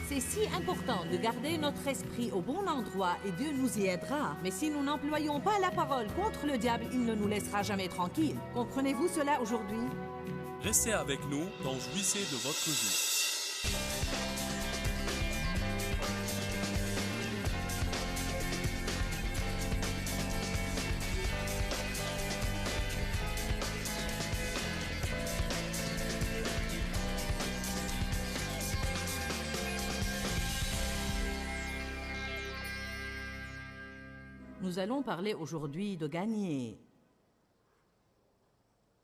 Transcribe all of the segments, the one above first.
C'est si important de garder notre esprit au bon endroit et Dieu nous y aidera. Mais si nous n'employons pas la parole contre le diable, il ne nous laissera jamais tranquilles. Comprenez-vous cela aujourd'hui? Restez avec nous, donc jouissez de votre jour. Nous allons parler aujourd'hui de gagner.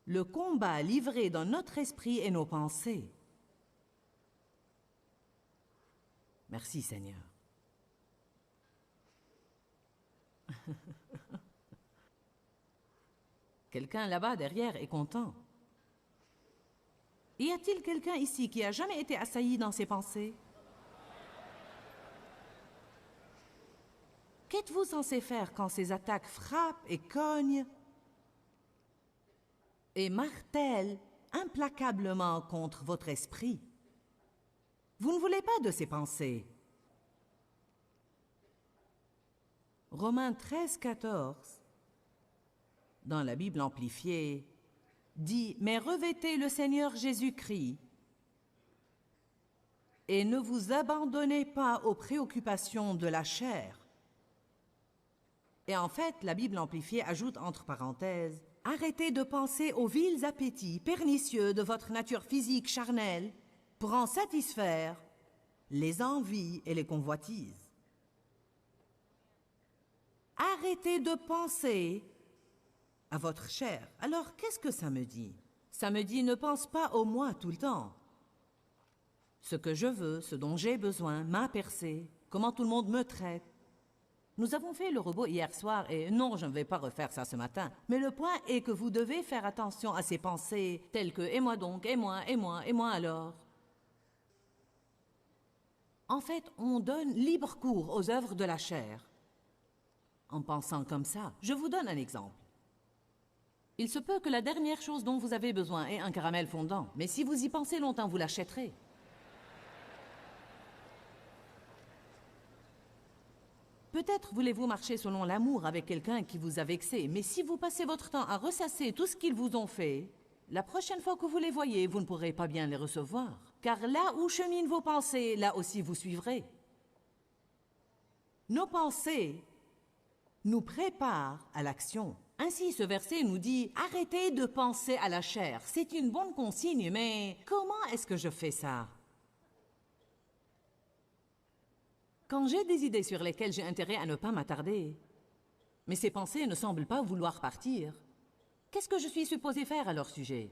Le combat livré dans notre esprit et nos pensées. Merci Seigneur. Quelqu'un là-bas derrière est content. Y a-t-il quelqu'un ici qui a jamais été assailli dans ses pensées? Qu'êtes-vous censé faire quand ces attaques frappent et cognent et martèlent implacablement contre votre esprit? Vous ne voulez pas de ces pensées. Romains 13, 14, dans la Bible amplifiée, dit « Mais revêtez le Seigneur Jésus-Christ et ne vous abandonnez pas aux préoccupations de la chair. » Et en fait, la Bible amplifiée ajoute entre parenthèses « Arrêtez de penser aux vils appétits pernicieux de votre nature physique charnelle pour en satisfaire les envies et les convoitises. » Arrêtez de penser à votre chair. Alors, qu'est-ce que ça me dit? Ça me dit ne pense pas au moi tout le temps. Ce que je veux, ce dont j'ai besoin, ma percée, comment tout le monde me traite. Nous avons fait le robot hier soir et non, je ne vais pas refaire ça ce matin. Mais le point est que vous devez faire attention à ces pensées telles que « et moi donc, et moi, et moi, et moi alors ». En fait, on donne libre cours aux œuvres de la chair. En pensant comme ça, je vous donne un exemple. Il se peut que la dernière chose dont vous avez besoin est un caramel fondant, mais si vous y pensez longtemps, vous l'achèterez. Peut-être voulez-vous marcher selon l'amour avec quelqu'un qui vous a vexé, mais si vous passez votre temps à ressasser tout ce qu'ils vous ont fait, la prochaine fois que vous les voyez, vous ne pourrez pas bien les recevoir. Car là où cheminent vos pensées, là aussi vous suivrez. Nos pensées nous préparent à l'action. Ainsi, ce verset nous dit « Arrêtez de penser à la chair ». C'est une bonne consigne, mais comment est-ce que je fais ça? Quand j'ai des idées sur lesquelles j'ai intérêt à ne pas m'attarder, mais ces pensées ne semblent pas vouloir partir, qu'est-ce que je suis supposé faire à leur sujet?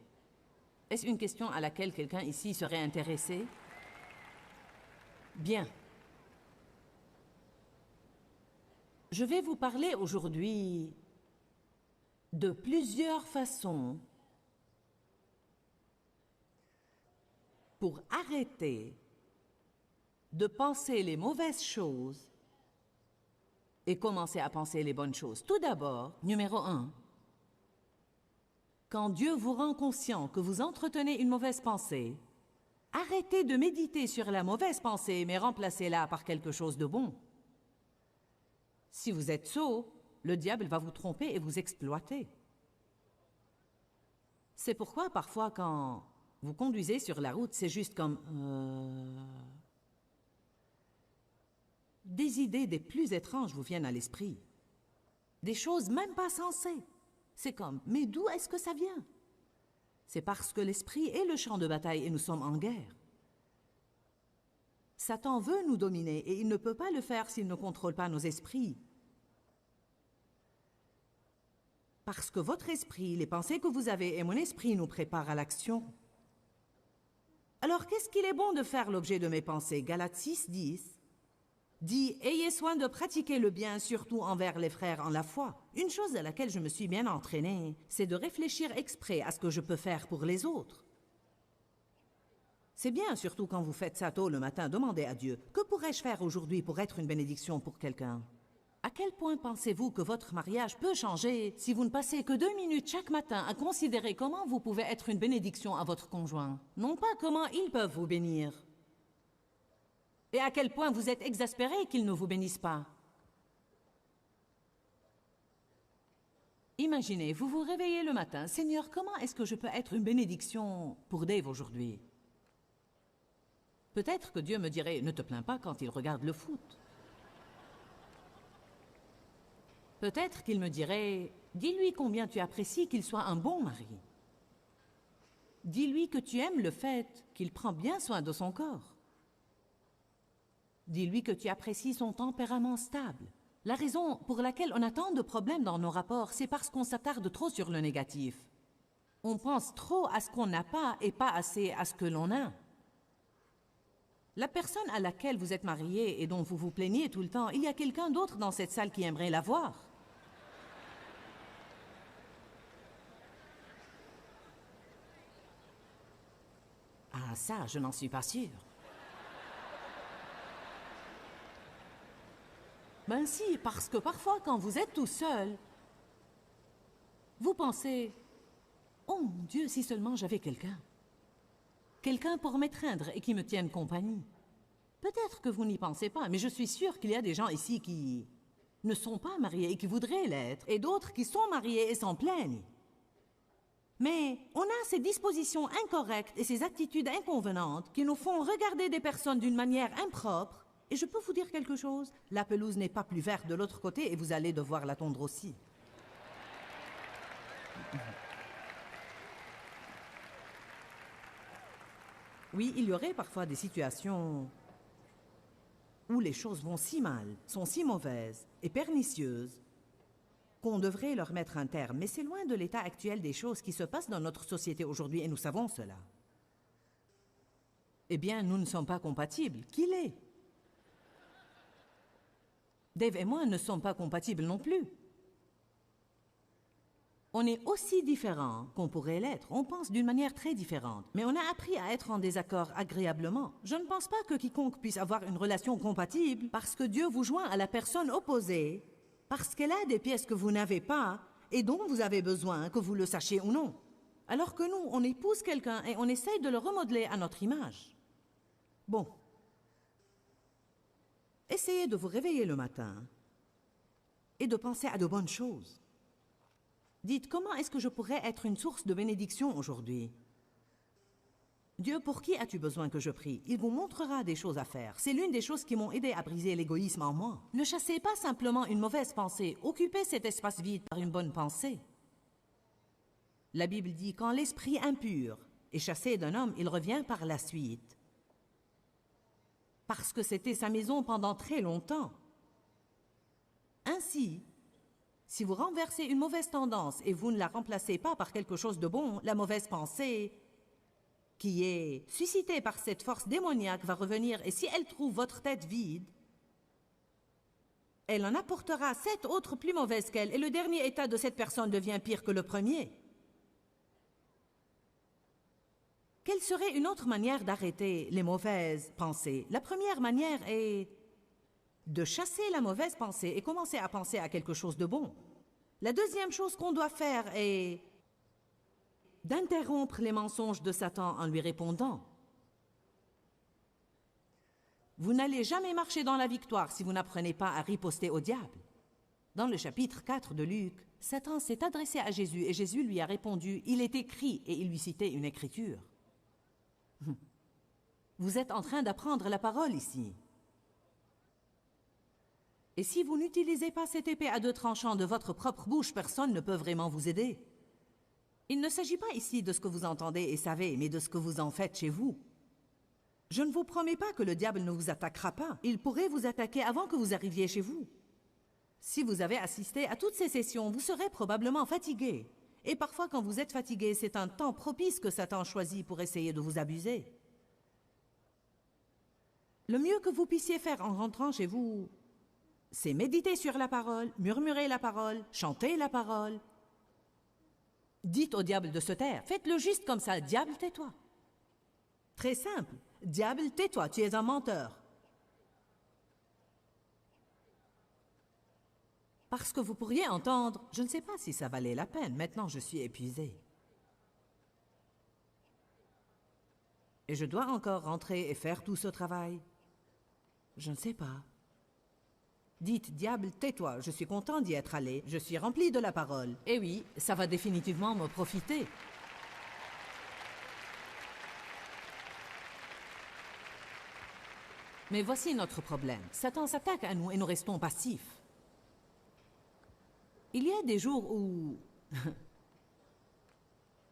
Est-ce une question à laquelle quelqu'un ici serait intéressé? Bien. Je vais vous parler aujourd'hui de plusieurs façons pour arrêter de penser les mauvaises choses et commencer à penser les bonnes choses. Tout d'abord, numéro 1, quand Dieu vous rend conscient que vous entretenez une mauvaise pensée, arrêtez de méditer sur la mauvaise pensée, mais remplacez-la par quelque chose de bon. Si vous êtes sot, le diable va vous tromper et vous exploiter. C'est pourquoi parfois quand vous conduisez sur la route, c'est juste comme... Des idées des plus étranges vous viennent à l'esprit. Des choses même pas sensées. C'est comme, mais d'où est-ce que ça vient? C'est parce que l'esprit est le champ de bataille et nous sommes en guerre. Satan veut nous dominer et il ne peut pas le faire s'il ne contrôle pas nos esprits. Parce que votre esprit, les pensées que vous avez et mon esprit nous préparent à l'action. Alors qu'est-ce qu'il est bon de faire l'objet de mes pensées? Galates 6, 10 dit « Ayez soin de pratiquer le bien, surtout envers les frères en la foi. » Une chose à laquelle je me suis bien entraînée, c'est de réfléchir exprès à ce que je peux faire pour les autres. C'est bien, surtout quand vous faites ça tôt le matin, demandez à Dieu « Que pourrais-je faire aujourd'hui pour être une bénédiction pour quelqu'un ?» À quel point pensez-vous que votre mariage peut changer si vous ne passez que 2 minutes chaque matin à considérer comment vous pouvez être une bénédiction à votre conjoint, non pas comment ils peuvent vous bénir? Et à quel point vous êtes exaspéré qu'il ne vous bénisse pas. Imaginez, vous vous réveillez le matin. Seigneur, comment est-ce que je peux être une bénédiction pour Dave aujourd'hui? Peut-être que Dieu me dirait, ne te plains pas quand il regarde le foot. Peut-être qu'il me dirait, dis-lui combien tu apprécies qu'il soit un bon mari. Dis-lui que tu aimes le fait qu'il prend bien soin de son corps. Dis-lui que tu apprécies son tempérament stable. La raison pour laquelle on a tant de problèmes dans nos rapports, c'est parce qu'on s'attarde trop sur le négatif. On pense trop à ce qu'on n'a pas et pas assez à ce que l'on a. La personne à laquelle vous êtes marié et dont vous vous plaignez tout le temps, il y a quelqu'un d'autre dans cette salle qui aimerait la voir. Ah, ça, je n'en suis pas sûre. Ben si, parce que parfois, quand vous êtes tout seul, vous pensez, oh mon Dieu, si seulement j'avais quelqu'un. Quelqu'un pour m'étreindre et qui me tienne compagnie. Peut-être que vous n'y pensez pas, mais je suis sûre qu'il y a des gens ici qui ne sont pas mariés et qui voudraient l'être, et d'autres qui sont mariés et s'en plaignent. Mais on a ces dispositions incorrectes et ces attitudes inconvenantes qui nous font regarder des personnes d'une manière impropre. Et je peux vous dire quelque chose, la pelouse n'est pas plus verte de l'autre côté et vous allez devoir la tondre aussi. Oui, il y aurait parfois des situations où les choses vont si mal, sont si mauvaises et pernicieuses, qu'on devrait leur mettre un terme. Mais c'est loin de l'état actuel des choses qui se passent dans notre société aujourd'hui et nous savons cela. Eh bien, nous ne sommes pas compatibles. Qu'il est? Dave et moi ne sommes pas compatibles non plus. On est aussi différents qu'on pourrait l'être. On pense d'une manière très différente. Mais on a appris à être en désaccord agréablement. Je ne pense pas que quiconque puisse avoir une relation compatible parce que Dieu vous joint à la personne opposée, parce qu'elle a des pièces que vous n'avez pas et dont vous avez besoin, que vous le sachiez ou non. Alors que nous, on épouse quelqu'un et on essaye de le remodeler à notre image. Bon. Essayez de vous réveiller le matin et de penser à de bonnes choses. Dites, comment est-ce que je pourrais être une source de bénédiction aujourd'hui? Dieu, pour qui as-tu besoin que je prie? Il vous montrera des choses à faire. C'est l'une des choses qui m'ont aidé à briser l'égoïsme en moi. Ne chassez pas simplement une mauvaise pensée. Occupez cet espace vide par une bonne pensée. La Bible dit, quand l'esprit impur est chassé d'un homme, il revient par la suite. Parce que c'était sa maison pendant très longtemps. Ainsi, si vous renversez une mauvaise tendance et vous ne la remplacez pas par quelque chose de bon, la mauvaise pensée qui est suscitée par cette force démoniaque va revenir et si elle trouve votre tête vide, elle en apportera 7 autres plus mauvaises qu'elle et le dernier état de cette personne devient pire que le premier. Quelle serait une autre manière d'arrêter les mauvaises pensées? La première manière est de chasser la mauvaise pensée et commencer à penser à quelque chose de bon. La deuxième chose qu'on doit faire est d'interrompre les mensonges de Satan en lui répondant. Vous n'allez jamais marcher dans la victoire si vous n'apprenez pas à riposter au diable. Dans le chapitre 4 de Luc, Satan s'est adressé à Jésus et Jésus lui a répondu, « Il est écrit » et il lui citait une écriture. Vous êtes en train d'apprendre la parole ici. Et si vous n'utilisez pas cette épée à 2 tranchants de votre propre bouche, personne ne peut vraiment vous aider. Il ne s'agit pas ici de ce que vous entendez et savez, mais de ce que vous en faites chez vous. Je ne vous promets pas que le diable ne vous attaquera pas. Il pourrait vous attaquer avant que vous arriviez chez vous. Si vous avez assisté à toutes ces sessions, vous serez probablement fatigué. Et parfois, quand vous êtes fatigué, c'est un temps propice que Satan choisit pour essayer de vous abuser. Le mieux que vous puissiez faire en rentrant chez vous, c'est méditer sur la parole, murmurer la parole, chanter la parole. Dites au diable de se taire. Faites-le juste comme ça. Diable, tais-toi. Très simple. Diable, tais-toi, tu es un menteur. Parce que vous pourriez entendre, je ne sais pas si ça valait la peine, maintenant je suis épuisé. Et je dois encore rentrer et faire tout ce travail. Je ne sais pas. Dites, diable, tais-toi, je suis content d'y être allé, je suis rempli de la parole. Et oui, ça va définitivement me profiter. Mais voici notre problème. Satan s'attaque à nous et nous restons passifs. Il y a des jours où...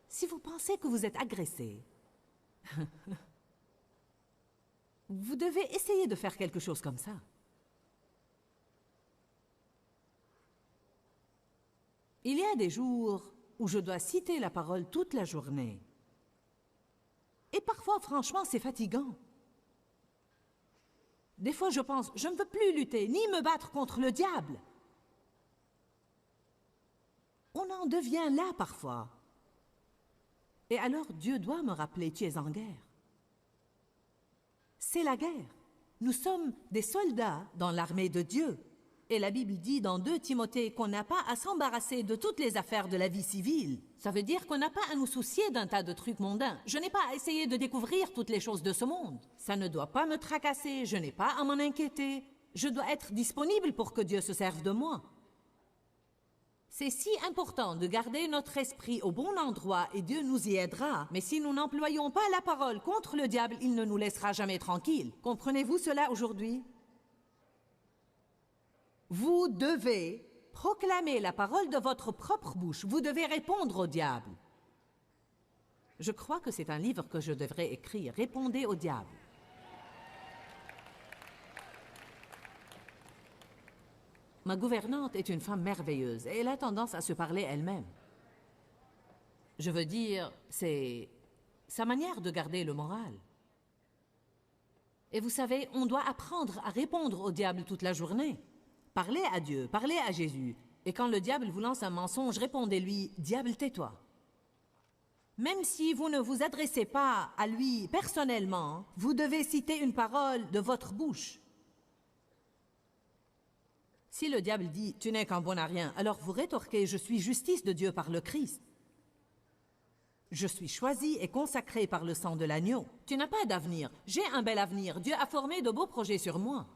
si vous pensez que vous êtes agressé, vous devez essayer de faire quelque chose comme ça. Il y a des jours où je dois citer la parole toute la journée. Et parfois, franchement, c'est fatigant. Des fois, je pense, je ne veux plus lutter, ni me battre contre le diable. On en devient là parfois. Et alors, Dieu doit me rappeler, tu es en guerre. C'est la guerre. Nous sommes des soldats dans l'armée de Dieu. Et la Bible dit dans 2 Timothée qu'on n'a pas à s'embarrasser de toutes les affaires de la vie civile. Ça veut dire qu'on n'a pas à nous soucier d'un tas de trucs mondains. Je n'ai pas à essayer de découvrir toutes les choses de ce monde. Ça ne doit pas me tracasser, je n'ai pas à m'en inquiéter. Je dois être disponible pour que Dieu se serve de moi. C'est si important de garder notre esprit au bon endroit et Dieu nous y aidera. Mais si nous n'employons pas la parole contre le diable, il ne nous laissera jamais tranquilles. Comprenez-vous cela aujourd'hui? Vous devez proclamer la parole de votre propre bouche. Vous devez répondre au diable. Je crois que c'est un livre que je devrais écrire. Répondez au diable. Ma gouvernante est une femme merveilleuse et elle a tendance à se parler elle-même. Je veux dire, c'est sa manière de garder le moral. Et vous savez, on doit apprendre à répondre au diable toute la journée. Parlez à Dieu, parlez à Jésus. Et quand le diable vous lance un mensonge, répondez-lui, « Diable, tais-toi ». Même si vous ne vous adressez pas à lui personnellement, vous devez citer une parole de votre bouche. Si le diable dit « Tu n'es qu'un bon à rien », alors vous rétorquez « Je suis justice de Dieu par le Christ. Je suis choisi et consacré par le sang de l'agneau. Tu n'as pas d'avenir. J'ai un bel avenir. Dieu a formé de beaux projets sur moi.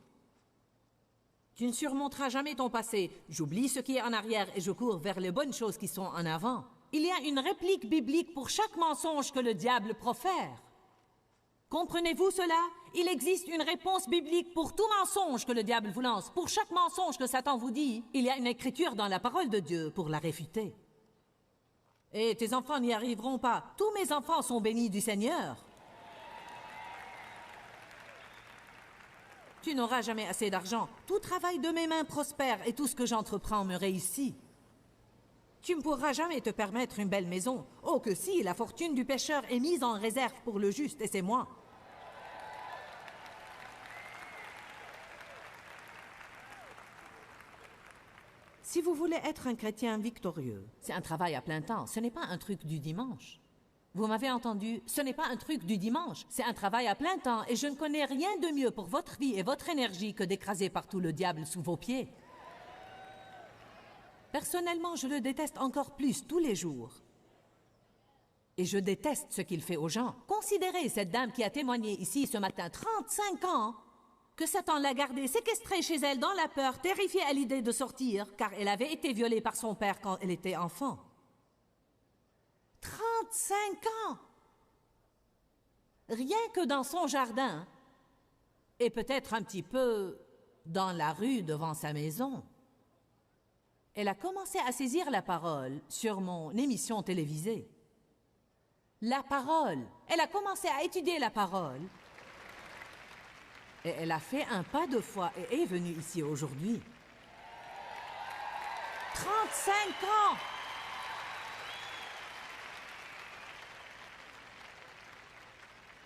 Tu ne surmonteras jamais ton passé. J'oublie ce qui est en arrière et je cours vers les bonnes choses qui sont en avant. Il y a une réplique biblique pour chaque mensonge que le diable profère. Comprenez-vous cela? Il existe une réponse biblique pour tout mensonge que le diable vous lance. Pour chaque mensonge que Satan vous dit, il y a une écriture dans la parole de Dieu pour la réfuter. Et tes enfants n'y arriveront pas. Tous mes enfants sont bénis du Seigneur. Tu n'auras jamais assez d'argent. Tout travail de mes mains prospère et tout ce que j'entreprends me réussit. Tu ne pourras jamais te permettre une belle maison. Oh que si, la fortune du pécheur est mise en réserve pour le juste et c'est moi. Si vous voulez être un chrétien victorieux, c'est un travail à plein temps. Ce n'est pas un truc du dimanche. Vous m'avez entendu? Ce n'est pas un truc du dimanche. C'est un travail à plein temps et je ne connais rien de mieux pour votre vie et votre énergie que d'écraser partout le diable sous vos pieds. Personnellement, je le déteste encore plus tous les jours. Et je déteste ce qu'il fait aux gens. Considérez cette dame qui a témoigné ici ce matin, 35 ans, que Satan l'a gardée séquestrée chez elle dans la peur, terrifiée à l'idée de sortir, car elle avait été violée par son père quand elle était enfant. 35 ans! Rien que dans son jardin, et peut-être un petit peu dans la rue devant sa maison. Elle a commencé à saisir la parole sur mon émission télévisée. La parole! Elle a commencé à étudier la parole. Et elle a fait un pas de foi et est venue ici aujourd'hui. 35 ans!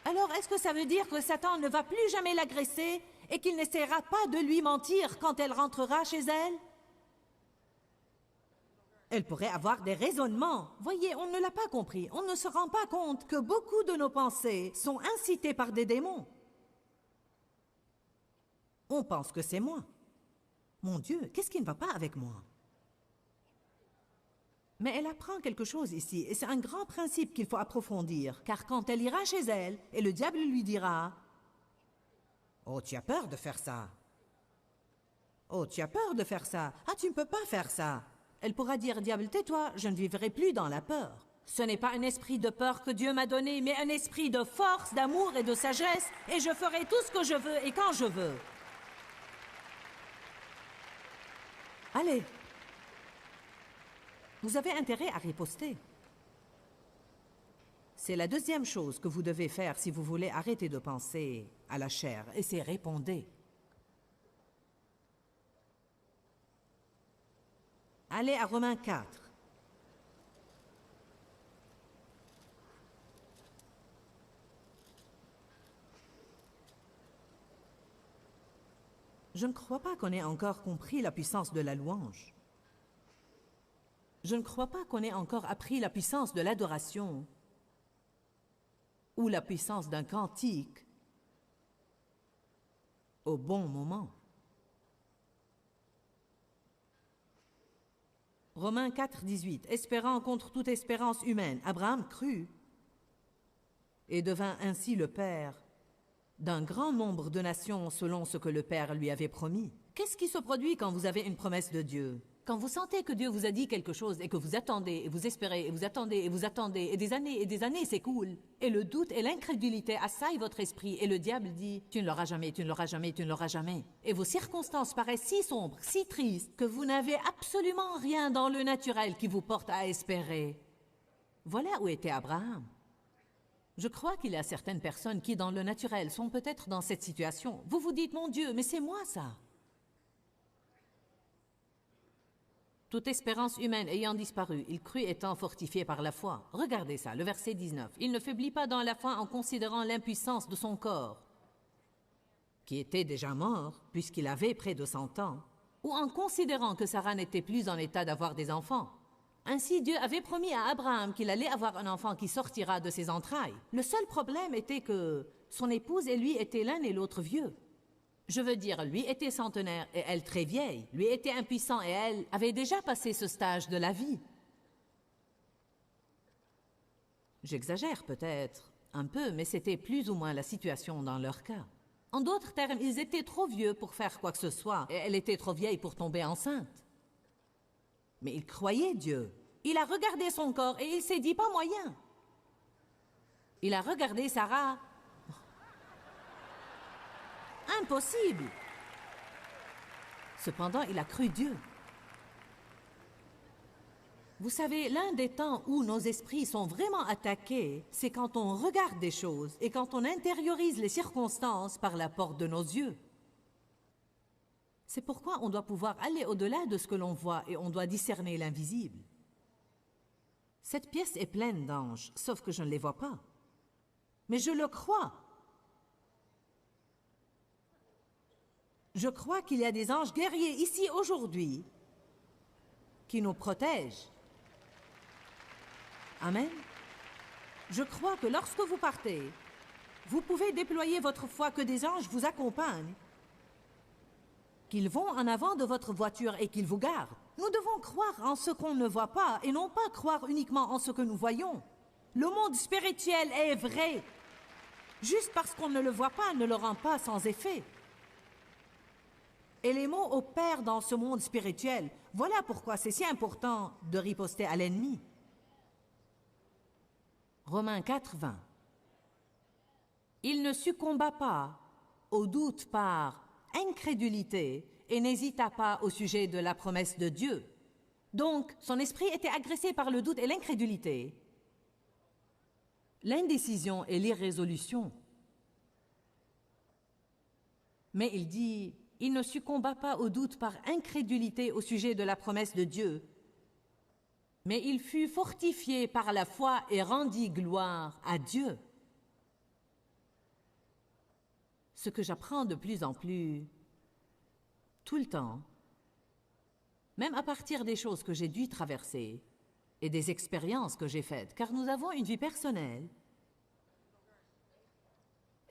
Alors, est-ce que ça veut dire que Satan ne va plus jamais l'agresser et qu'il n'essaiera pas de lui mentir quand elle rentrera chez elle? Elle pourrait avoir des raisonnements. Voyez, on ne l'a pas compris. On ne se rend pas compte que beaucoup de nos pensées sont incitées par des démons. On pense que c'est moi. Mon Dieu, qu'est-ce qui ne va pas avec moi? Mais elle apprend quelque chose ici, et c'est un grand principe qu'il faut approfondir. Car quand elle ira chez elle, et le diable lui dira Oh, tu as peur de faire ça. Oh, tu as peur de faire ça. Ah, tu ne peux pas faire ça. Elle pourra dire, diable, tais-toi, je ne vivrai plus dans la peur. Ce n'est pas un esprit de peur que Dieu m'a donné, mais un esprit de force, d'amour et de sagesse, et je ferai tout ce que je veux et quand je veux. Allez. Vous avez intérêt à riposter. C'est la deuxième chose que vous devez faire si vous voulez arrêter de penser à la chair, et c'est répondez. Allez à Romains 4. Je ne crois pas qu'on ait encore compris la puissance de la louange. Je ne crois pas qu'on ait encore appris la puissance de l'adoration ou la puissance d'un cantique au bon moment. Romains 4, 18. Espérant contre toute espérance humaine, Abraham crut et devint ainsi le père d'un grand nombre de nations selon ce que le Père lui avait promis. Qu'est-ce qui se produit quand vous avez une promesse de Dieu? Quand vous sentez que Dieu vous a dit quelque chose et que vous attendez et vous espérez et vous attendez et vous attendez et des années s'écoulent et le doute et l'incrédulité assaillent votre esprit et le diable dit « Tu ne l'auras jamais, tu ne l'auras jamais, tu ne l'auras jamais » et vos circonstances paraissent si sombres, si tristes que vous n'avez absolument rien dans le naturel qui vous porte à espérer. Voilà où était Abraham. Je crois qu'il y a certaines personnes qui, dans le naturel, sont peut-être dans cette situation. Vous vous dites, mon Dieu, mais c'est moi ça. Toute espérance humaine ayant disparu, il crut étant fortifié par la foi. Regardez ça, le verset 19. Il ne faiblit pas dans la foi en considérant l'impuissance de son corps, qui était déjà mort, puisqu'il avait près de 100 ans, ou en considérant que Sarah n'était plus en état d'avoir des enfants. Ainsi, Dieu avait promis à Abraham qu'il allait avoir un enfant qui sortira de ses entrailles. Le seul problème était que son épouse et lui étaient l'un et l'autre vieux. Je veux dire, lui était centenaire et elle très vieille. Lui était impuissant et elle avait déjà passé ce stage de la vie. J'exagère peut-être un peu, mais c'était plus ou moins la situation dans leur cas. En d'autres termes, ils étaient trop vieux pour faire quoi que ce soit et elle était trop vieille pour tomber enceinte. Mais il croyait Dieu. Il a regardé son corps et il s'est dit pas moyen. Il a regardé Sarah. Impossible. Cependant, il a cru Dieu. Vous savez, l'un des temps où nos esprits sont vraiment attaqués, c'est quand on regarde des choses et quand on intériorise les circonstances par la porte de nos yeux. C'est pourquoi on doit pouvoir aller au-delà de ce que l'on voit et on doit discerner l'invisible. Cette pièce est pleine d'anges, sauf que je ne les vois pas. Mais je le crois. Je crois qu'il y a des anges guerriers ici aujourd'hui qui nous protègent. Amen. Je crois que lorsque vous partez, vous pouvez déployer votre foi, que des anges vous accompagnent, qu'ils vont en avant de votre voiture et qu'ils vous gardent. Nous devons croire en ce qu'on ne voit pas et non pas croire uniquement en ce que nous voyons. Le monde spirituel est vrai. Juste parce qu'on ne le voit pas ne le rend pas sans effet. Et les mots opèrent dans ce monde spirituel. Voilà pourquoi c'est si important de riposter à l'ennemi. Romains 4, 20. Il ne succomba pas au doute par incrédulité et n'hésita pas au sujet de la promesse de Dieu. Donc, son esprit était agressé par le doute et l'incrédulité, l'indécision et l'irrésolution. Mais il dit, il ne succomba pas au doute par incrédulité au sujet de la promesse de Dieu, mais il fut fortifié par la foi et rendit gloire à Dieu. Ce que j'apprends de plus en plus, tout le temps, même à partir des choses que j'ai dû traverser et des expériences que j'ai faites, car nous avons une vie personnelle,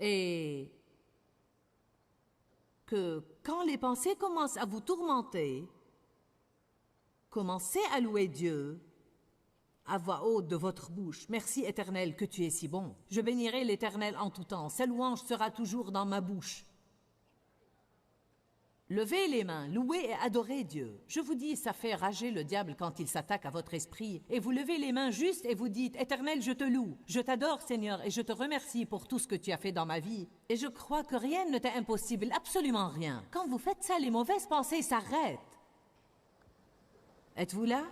et que quand les pensées commencent à vous tourmenter, commencez à louer Dieu à voix haute de votre bouche. Merci Éternel que tu es si bon. Je bénirai l'Éternel en tout temps. Sa louange sera toujours dans ma bouche. Levez les mains, louez et adorez Dieu. Je vous dis, ça fait rager le diable quand il s'attaque à votre esprit. Et vous levez les mains juste et vous dites, Éternel, je te loue. Je t'adore, Seigneur, et je te remercie pour tout ce que tu as fait dans ma vie. Et je crois que rien ne t'est impossible, absolument rien. Quand vous faites ça, les mauvaises pensées s'arrêtent. Êtes-vous là?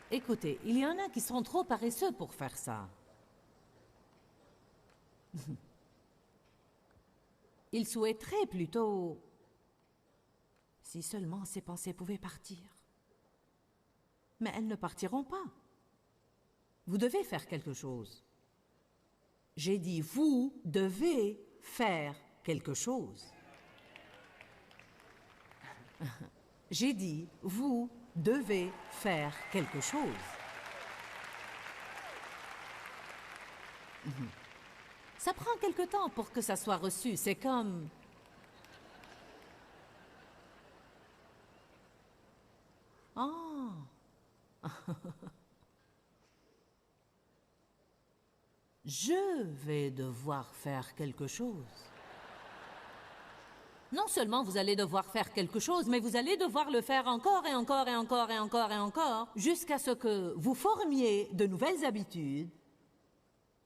Écoutez, il y en a qui sont trop paresseux pour faire ça. Ils souhaiteraient plutôt... Si seulement ces pensées pouvaient partir. Mais elles ne partiront pas. Vous devez faire quelque chose. J'ai dit, vous devez faire quelque chose. J'ai dit, vous devez faire quelque chose. Ça prend quelque temps pour que ça soit reçu. C'est comme... Oh! Je vais devoir faire quelque chose. Non seulement vous allez devoir faire quelque chose, mais vous allez devoir le faire encore et encore et encore et encore et encore, jusqu'à ce que vous formiez de nouvelles habitudes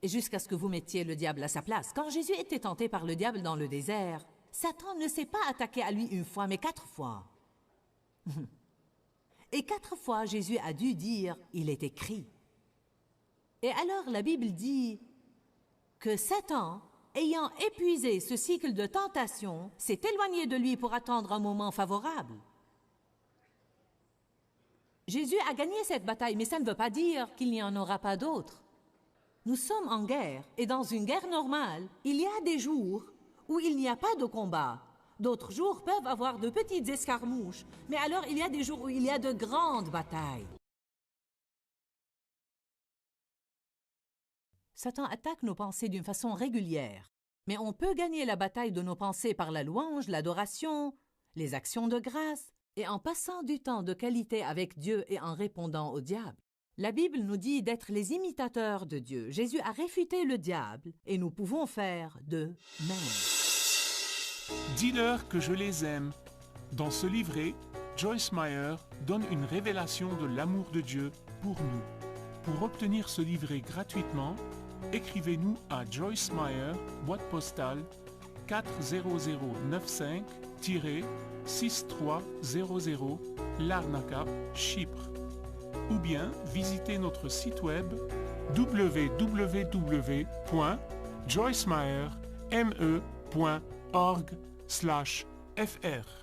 et jusqu'à ce que vous mettiez le diable à sa place. Quand Jésus était tenté par le diable dans le désert, Satan ne s'est pas attaqué à lui une fois, mais 4 fois. Et 4 fois, Jésus a dû dire, il est écrit. Et alors, la Bible dit que Satan, ayant épuisé ce cycle de tentation, s'est éloigné de lui pour attendre un moment favorable. Jésus a gagné cette bataille, mais ça ne veut pas dire qu'il n'y en aura pas d'autres. Nous sommes en guerre, et dans une guerre normale, il y a des jours où il n'y a pas de combat. D'autres jours peuvent avoir de petites escarmouches, mais alors il y a des jours où il y a de grandes batailles. Satan attaque nos pensées d'une façon régulière, mais on peut gagner la bataille de nos pensées par la louange, l'adoration, les actions de grâce, et en passant du temps de qualité avec Dieu et en répondant au diable. La Bible nous dit d'être les imitateurs de Dieu. Jésus a réfuté le diable, et nous pouvons faire de même. Dis-leur que je les aime. Dans ce livret, Joyce Meyer donne une révélation de l'amour de Dieu pour nous. Pour obtenir ce livret gratuitement, écrivez-nous à Joyce Meyer, boîte postale 40095-6300, Larnaca, Chypre. Ou bien visitez notre site web www.joycemeyer.org/fr.